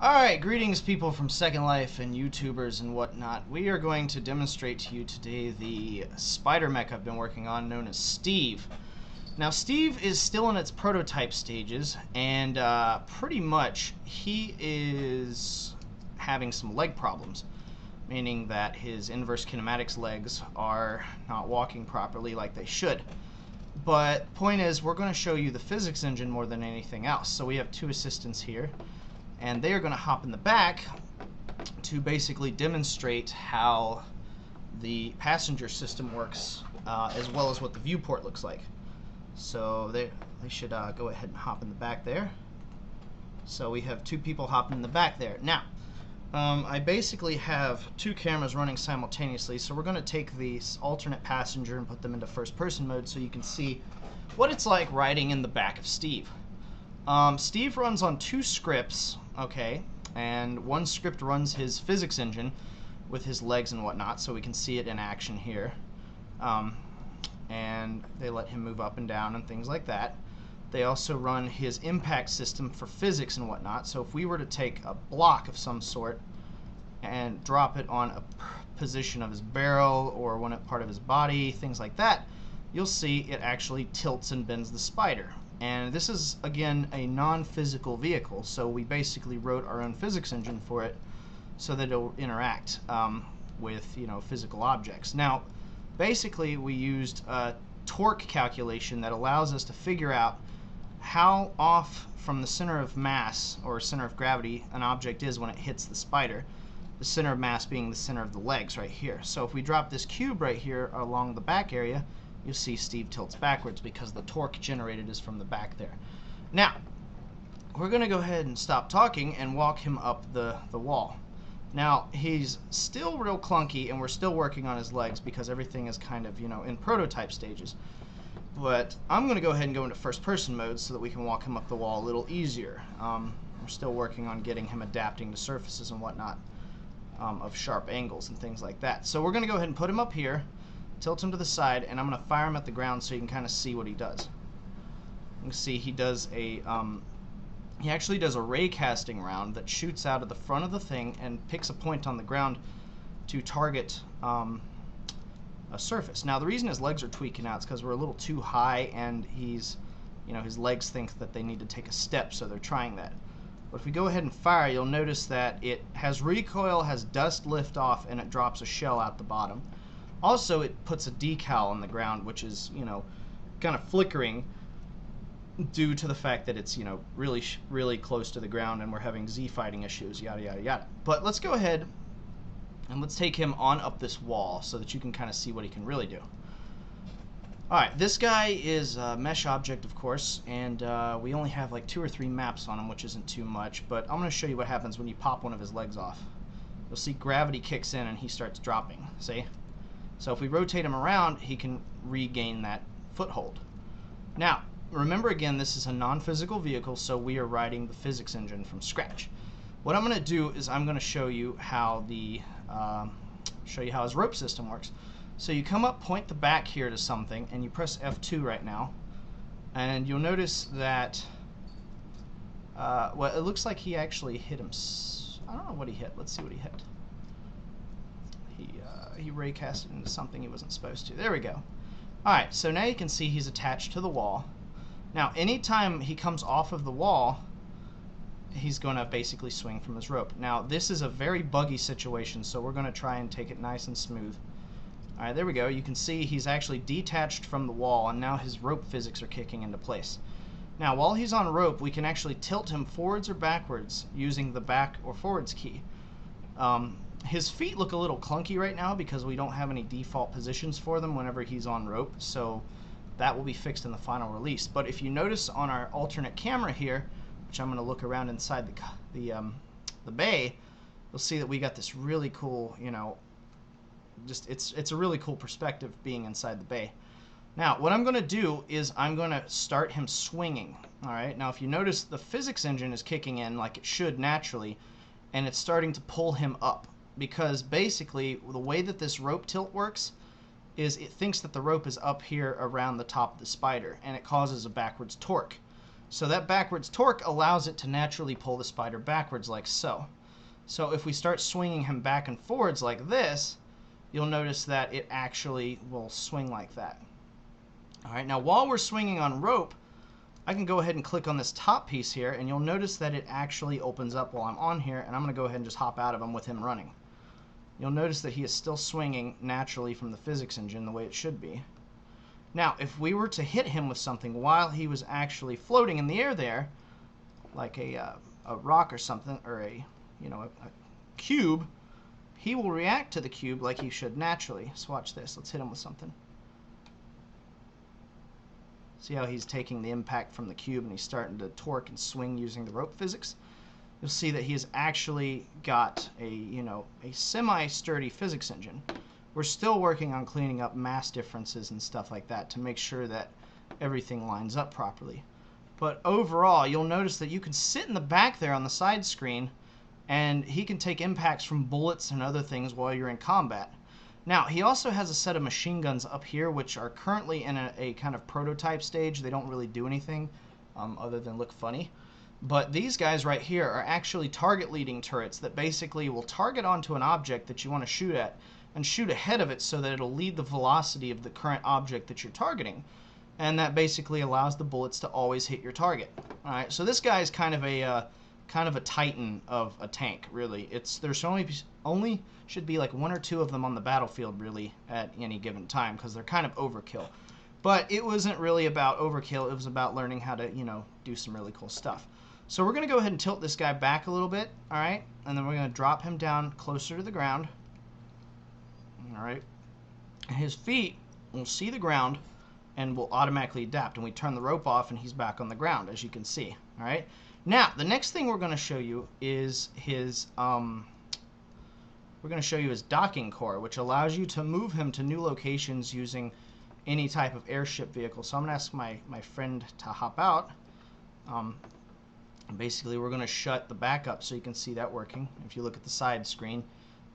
Alright, greetings people from Second Life and YouTubers and whatnot. We are going to demonstrate to you today the spider mech I've been working on, known as Steve. Now Steve is still in its prototype stages, and pretty much he is having some leg problems, meaning that his inverse kinematics legs are not walking properly like they should. But point is, we're going to show you the physics engine more than anything else. So we have two assistants here, and they are going to hop in the back to basically demonstrate how the passenger system works, as well as what the viewport looks like. So they should go ahead and hop in the back there. So we have two people hopping in the back there. Now, I basically have two cameras running simultaneously, so we're going to take the alternate passenger and put them into first-person mode so you can see what it's like riding in the back of Steve. Steve runs on two scripts, okay, and one script runs his physics engine with his legs and whatnot, so we can see it in action here. And they let him move up and down and things like that. They also run his impact system for physics and whatnot, so if we were to take a block of some sort and drop it on a position of his barrel or one part of his body, things like that, you'll see it actually tilts and bends the spider. And this is, again, a non-physical vehicle, so we basically wrote our own physics engine for it so that it'll interact with, physical objects. Now, basically, we used a torque calculation that allows us to figure out how off from the center of mass, or center of gravity, an object is when it hits the spider. The center of mass being the center of the legs right here. So if we drop this cube right here along the back area, you'll see Steve tilts backwards because the torque generated is from the back there. Now, we're going to go ahead and stop talking and walk him up the wall. Now, he's still real clunky, and we're still working on his legs because everything is kind of, in prototype stages. But I'm going to go ahead and go into first-person mode so that we can walk him up the wall a little easier. We're still working on getting him adapting to surfaces and whatnot of sharp angles and things like that. So we're going to go ahead and put him up here, tilt him to the side, and I'm going to fire him at the ground so you can kind of see what he does. You can see he does he actually does a ray casting round that shoots out of the front of the thing and picks a point on the ground to target a surface. Now the reason his legs are tweaking out is because we're a little too high, and his legs think that they need to take a step, so they're trying that. But if we go ahead and fire, you'll notice that it has recoil, has dust lift off, and it drops a shell out the bottom. Also, it puts a decal on the ground, which is, kind of flickering due to the fact that it's, really close to the ground and we're having Z fighting issues, yada, yada, yada. But let's go ahead and let's take him on up this wall so that you can kind of see what he can really do. Alright, this guy is a mesh object, of course, and we only have like 2 or 3 maps on him, which isn't too much, but I'm going to show you what happens when you pop one of his legs off. You'll see gravity kicks in and he starts dropping, see? So if we rotate him around, he can regain that foothold. Now, remember again, this is a non-physical vehicle, so we are writing the physics engine from scratch. What I'm going to do is I'm going to show you how his rope system works. So you come up, point the back here to something, and you press F2 right now, and you'll notice that well, it looks like he actually hit him. I don't know what he hit. Let's see what he hit. He raycasted into something he wasn't supposed to. There we go. Alright, so now you can see he's attached to the wall. Now, anytime he comes off of the wall, he's going to basically swing from his rope. Now, this is a very buggy situation, so we're going to try and take it nice and smooth. Alright, there we go. You can see he's actually detached from the wall, and now his rope physics are kicking into place. Now, while he's on rope, we can actually tilt him forwards or backwards using the back or forwards key. His feet look a little clunky right now because we don't have any default positions for them whenever he's on rope, so that will be fixed in the final release. But if you notice on our alternate camera here, which I'm going to look around inside the bay, you'll see that we got this really cool, it's a really cool perspective being inside the bay. Now, what I'm going to do is I'm going to start him swinging. All right. Now, if you notice, the physics engine is kicking in like it should naturally, and it's starting to pull him up. Because basically, the way that this rope tilt works is it thinks that the rope is up here around the top of the spider, and it causes a backwards torque. So that backwards torque allows it to naturally pull the spider backwards like so. So if we start swinging him back and forwards like this, you'll notice that it actually will swing like that. All right, now while we're swinging on rope, I can go ahead and click on this top piece here, and you'll notice that it actually opens up while I'm on here, and I'm going to go ahead and just hop out of him with him running. You'll notice that he is still swinging naturally from the physics engine the way it should be. Now, if we were to hit him with something while he was actually floating in the air there, like a rock or something, or a cube, he will react to the cube like he should naturally. So watch this. Let's hit him with something. See how he's taking the impact from the cube and he's starting to torque and swing using the rope physics? You'll see that he has actually got a semi-sturdy physics engine. We're still working on cleaning up mass differences and stuff like that to make sure that everything lines up properly. But overall, you'll notice that you can sit in the back there on the side screen, and he can take impacts from bullets and other things while you're in combat. Now, he also has a set of machine guns up here, which are currently in a kind of prototype stage. They don't really do anything other than look funny. But these guys right here are actually target leading turrets that basically will target onto an object that you want to shoot at and shoot ahead of it so that it'll lead the velocity of the current object that you're targeting. And that basically allows the bullets to always hit your target. All right, so this guy is kind of a titan of a tank, really. There's only should be like 1 or 2 of them on the battlefield, really, at any given time, because they're kind of overkill. But it wasn't really about overkill. It was about learning how to, do some really cool stuff. So we're going to go ahead and tilt this guy back a little bit, all right? And then we're going to drop him down closer to the ground. All right. And his feet will see the ground and will automatically adapt. And we turn the rope off and he's back on the ground, as you can see. All right. Now, the next thing we're going to show you is his docking core, which allows you to move him to new locations using any type of airship vehicle. So I'm going to ask my friend to hop out. Basically, we're going to shut the back up so you can see that working. If you look at the side screen,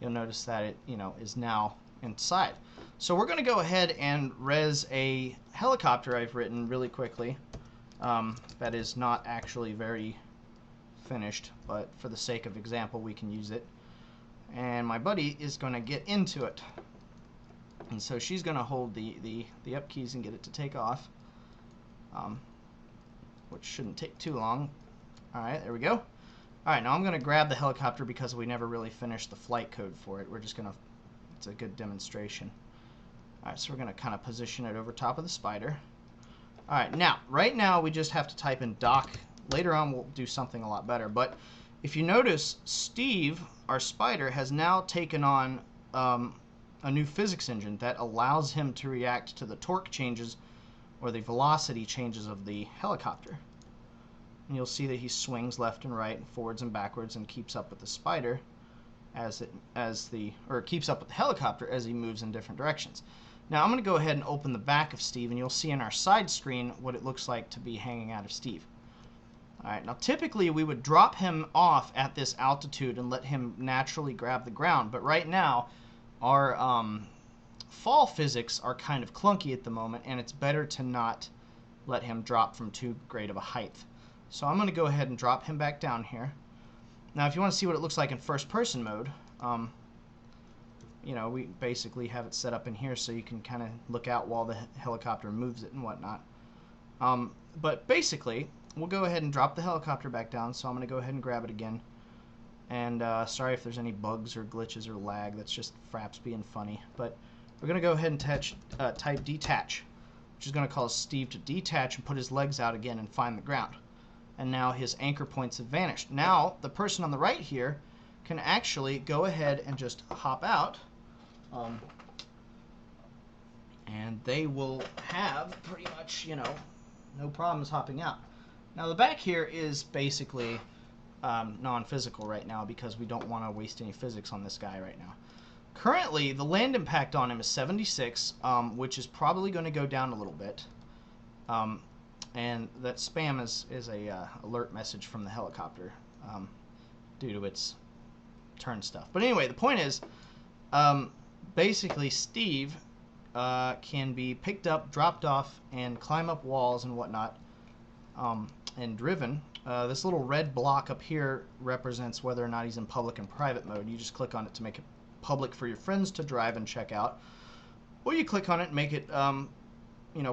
you'll notice that it is now inside. So we're going to go ahead and res a helicopter I've written really quickly. That is not actually very finished, but for the sake of example, we can use it. And my buddy is going to get into it. And so she's going to hold the up keys and get it to take off, which shouldn't take too long. All right, there we go. All right, now I'm going to grab the helicopter because we never really finished the flight code for it. We're just going to, it's a good demonstration. All right, so we're going to kind of position it over top of the spider. All right, now, right now we just have to type in dock. Later on we'll do something a lot better. But if you notice, Steve, our spider, has now taken on a new physics engine that allows him to react to the torque changes or the velocity changes of the helicopter. And you'll see that he swings left and right and forwards and backwards and keeps up with the spider keeps up with the helicopter as he moves in different directions. Now I'm going to go ahead and open the back of Steve, and you'll see in our side screen what it looks like to be hanging out of Steve. Alright, now typically we would drop him off at this altitude and let him naturally grab the ground, but right now our fall physics are kind of clunky at the moment, and it's better to not let him drop from too great of a height. So I'm going to go ahead and drop him back down here. Now if you want to see what it looks like in first person mode, we basically have it set up in here so you can kind of look out while the helicopter moves it and whatnot. But basically, we'll go ahead and drop the helicopter back down, so I'm going to go ahead and grab it again. And sorry if there's any bugs or glitches or lag, that's just Fraps being funny. But we're going to go ahead and type detach, which is going to cause Steve to detach and put his legs out again and find the ground. And now his anchor points have vanished. Now the person on the right here can actually go ahead and just hop out, and they will have pretty much, no problems hopping out. Now the back here is basically non-physical right now because we don't want to waste any physics on this guy right now. Currently, the land impact on him is 76, which is probably going to go down a little bit. And that spam is a alert message from the helicopter due to its turn stuff. But anyway, the point is, basically Steve can be picked up, dropped off, and climb up walls and whatnot and driven, this little red block up here represents whether or not he's in public and private mode. You just click on it to make it public for your friends to drive and check out, or you click on it and make it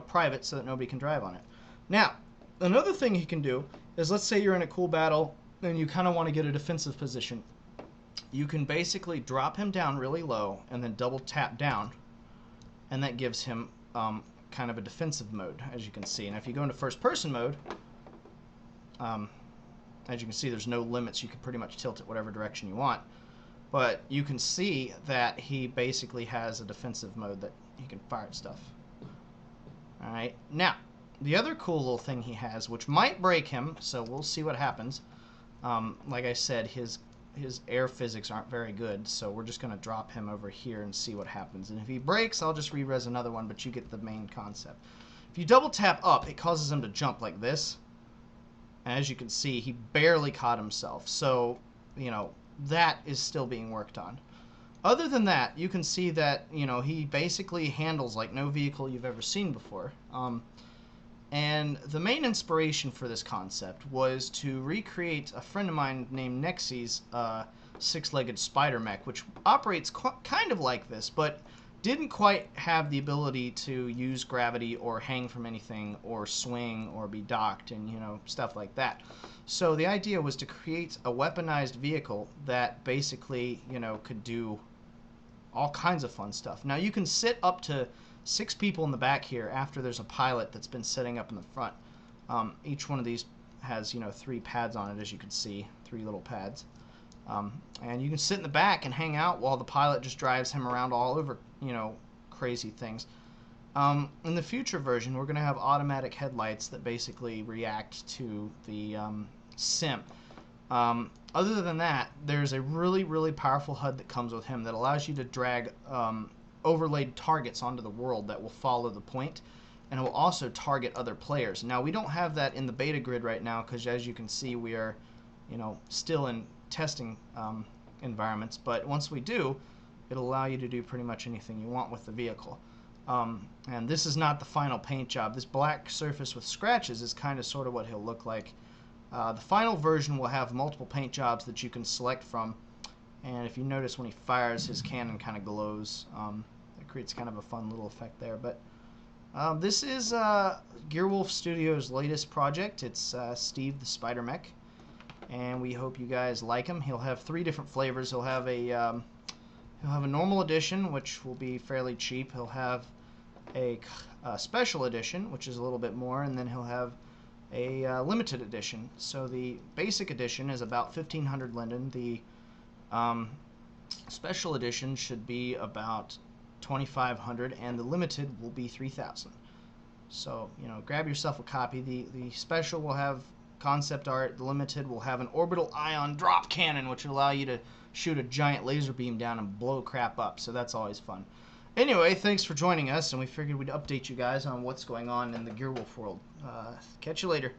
private so that nobody can drive on it. Now, another thing he can do is, let's say you're in a cool battle and you kind of want to get a defensive position. You can basically drop him down really low and then double tap down, and that gives him kind of a defensive mode, as you can see. And if you go into first person mode, as you can see, there's no limits. You can pretty much tilt it whatever direction you want, but you can see that he basically has a defensive mode that he can fire at stuff. Alright, now the other cool little thing he has, which might break him, so we'll see what happens. Like I said, his air physics aren't very good, so we're just going to drop him over here and see what happens. And if he breaks, I'll just re-res another one, but you get the main concept. If you double tap up, it causes him to jump like this. And as you can see, he barely caught himself, so that is still being worked on. Other than that, you can see that he basically handles like no vehicle you've ever seen before. And the main inspiration for this concept was to recreate a friend of mine named Nexy's six-legged spider mech, which operates kind of like this, but didn't quite have the ability to use gravity or hang from anything or swing or be docked and stuff like that. So the idea was to create a weaponized vehicle that basically could do all kinds of fun stuff. Now you can sit up to 6 people in the back here after there's a pilot that's been setting up in the front. Each one of these has 3 pads on it, as you can see, 3 little pads. And you can sit in the back and hang out while the pilot just drives him around all over crazy things. In the future version, we're going to have automatic headlights that basically react to the sim. Other than that, there's a really, really powerful HUD that comes with him that allows you to drag overlaid targets onto the world that will follow the point, and it will also target other players. Now, we don't have that in the beta grid right now because, as you can see, we are still in testing environments, but once we do, it'll allow you to do pretty much anything you want with the vehicle. And this is not the final paint job. This black surface with scratches is kind of sort of what he'll look like. The final version will have multiple paint jobs that you can select from, and if you notice when he fires, his cannon kind of glows. It creates kind of a fun little effect there. But this is Gearwolf Studios' latest project. It's Steve the Spider Mech, and we hope you guys like him. He'll have 3 different flavors. He'll have a normal edition, which will be fairly cheap. He'll have a special edition, which is a little bit more, and then he'll have a limited edition. So the basic edition is about 1,500 linden. The special edition should be about 2,500, and the limited will be 3,000. So grab yourself a copy. The special will have concept art. The limited will have an orbital ion drop cannon, which will allow you to shoot a giant laser beam down and blow crap up. So that's always fun. Anyway, thanks for joining us, and we figured we'd update you guys on what's going on in the Gearwolf world. Catch you later.